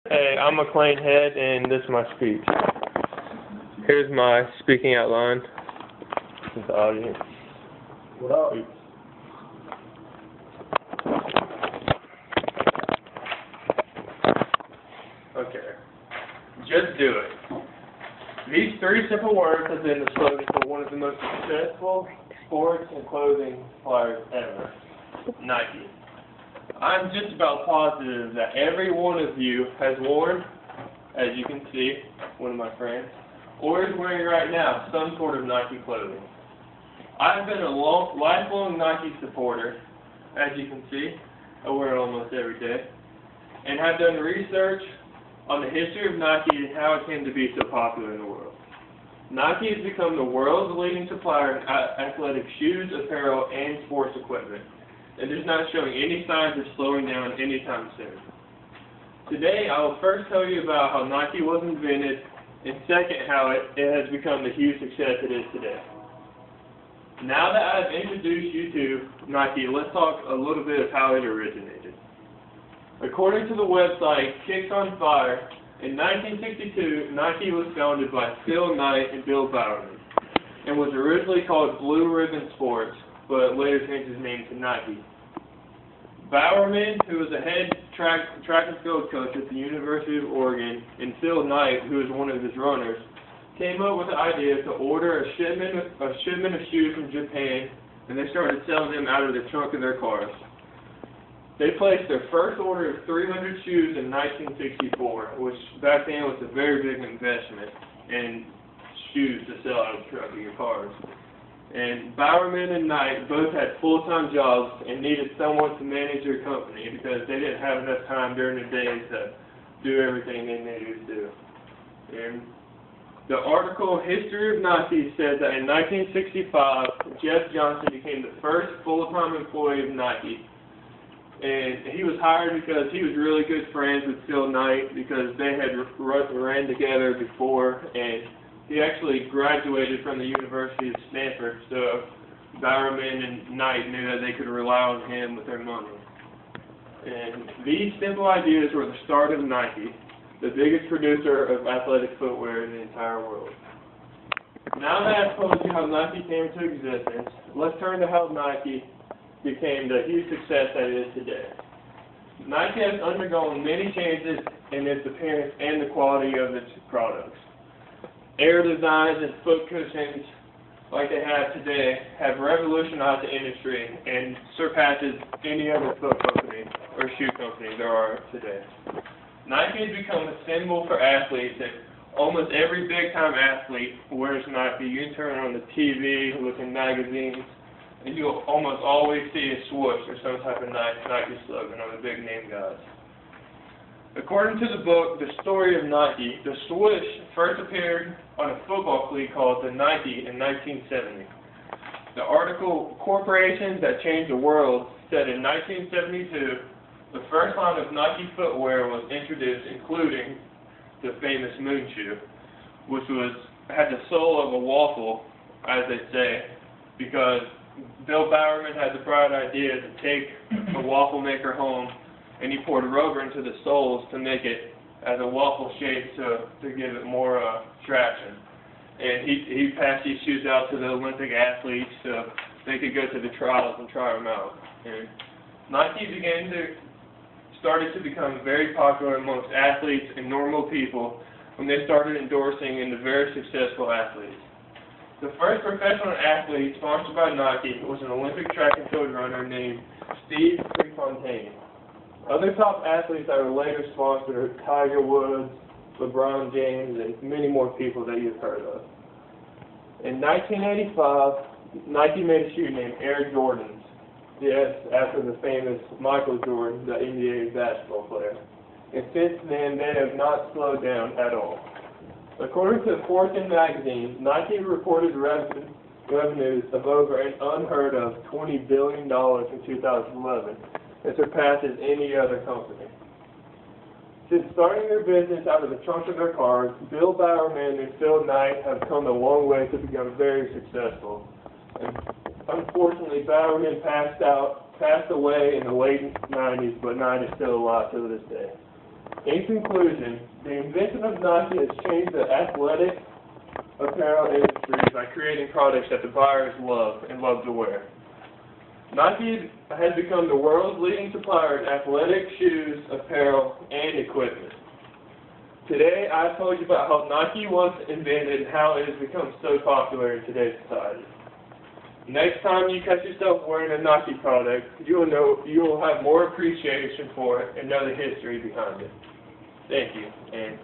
Hey, I'm Mcclain head, and this is my speech. Here's my speaking outline to the audience. What up? Okay. Just do it. These three simple words have been the slogan for one of the most successful sports and clothing suppliers ever, Nike. I'm just about positive that every one of you has worn, as you can see, one of my friends, or is wearing right now some sort of Nike clothing. I've been a lifelong Nike supporter, as you can see. I wear it almost every day, and have done research on the history of Nike and how it came to be so popular in the world. Nike has become the world's leading supplier of athletic shoes, apparel, and sports equipment, and is not showing any signs of slowing down anytime soon. Today, I will first tell you about how Nike was invented, and second, how it has become the huge success it is today. Now that I've introduced you to Nike, let's talk a little bit of how it originated. According to the website Kicks on Fire, in 1962, Nike was founded by Phil Knight and Bill Bowerman, and was originally called Blue Ribbon Sports, but later changed his name to Nike. Bowerman, who was a head track and field coach at the University of Oregon, and Phil Knight, who was one of his runners, came up with the idea to order a shipment of shoes from Japan, and they started selling them out of the trunk of their cars. They placed their first order of 300 shoes in 1964, which back then was a very big investment in shoes to sell out of the trunk of your cars. And Bowerman and Knight both had full-time jobs and needed someone to manage their company because they didn't have enough time during the day to do everything they needed to do. And the article History of Nike said that in 1965, Jeff Johnson became the first full-time employee of Nike. And he was hired because he was really good friends with Phil Knight because they had ran together before, and he actually graduated from the University of Stanford, so Bowerman and Knight knew that they could rely on him with their money. And these simple ideas were the start of Nike, the biggest producer of athletic footwear in the entire world. Now that I've told you how Nike came into existence, let's turn to how Nike became the huge success that it is today. Nike has undergone many changes in its appearance and the quality of its products. Air designs and foot cushions, like they have today, have revolutionized the industry and surpasses any other foot company or shoe company there are today. Nike has become a symbol for athletes, and almost every big-time athlete wears Nike. You can turn on the TV, look in magazines, and you'll almost always see a swoosh or some type of Nike slogan on the big-name guys. According to the book, The Story of Nike, the swoosh first appeared on a football cleat called the Nike in 1970. The article Corporations That Changed the World said in 1972, the first line of Nike footwear was introduced, including the famous moon shoe, which had the sole of a waffle, as they say, because Bill Bowerman had the bright idea to take a waffle maker home, and he poured rubber into the soles to make it as a waffle shape to give it more traction. And he passed these shoes out to the Olympic athletes so they could go to the trials and try them out. And Nike started to become very popular amongst athletes and normal people when they started endorsing in the very successful athletes. The first professional athlete sponsored by Nike was an Olympic track and field runner named Steve Prefontaine. Other top athletes that were later sponsored are Tiger Woods, LeBron James, and many more people that you've heard of. In 1985, Nike made a shoe named Air Jordans, yes, after the famous Michael Jordan, the NBA basketball player. And since then, they have not slowed down at all. According to Fortune magazine, Nike reported revenues of over an unheard of $20 billion in 2011, and surpasses any other company. Since starting their business out of the trunk of their cars, Bill Bowerman and Phil Knight have come a long way to become very successful. And unfortunately, Bowerman passed away in the late 90s, but Knight is still alive to this day. In conclusion, the invention of Nike has changed the athletic apparel industry by creating products that the buyers love and love to wear. Nike has become the world's leading supplier in athletic shoes, apparel, and equipment. Today, I told you about how Nike once invented and how it has become so popular in today's society. Next time you catch yourself wearing a Nike product, you will have more appreciation for it and know the history behind it. Thank you, and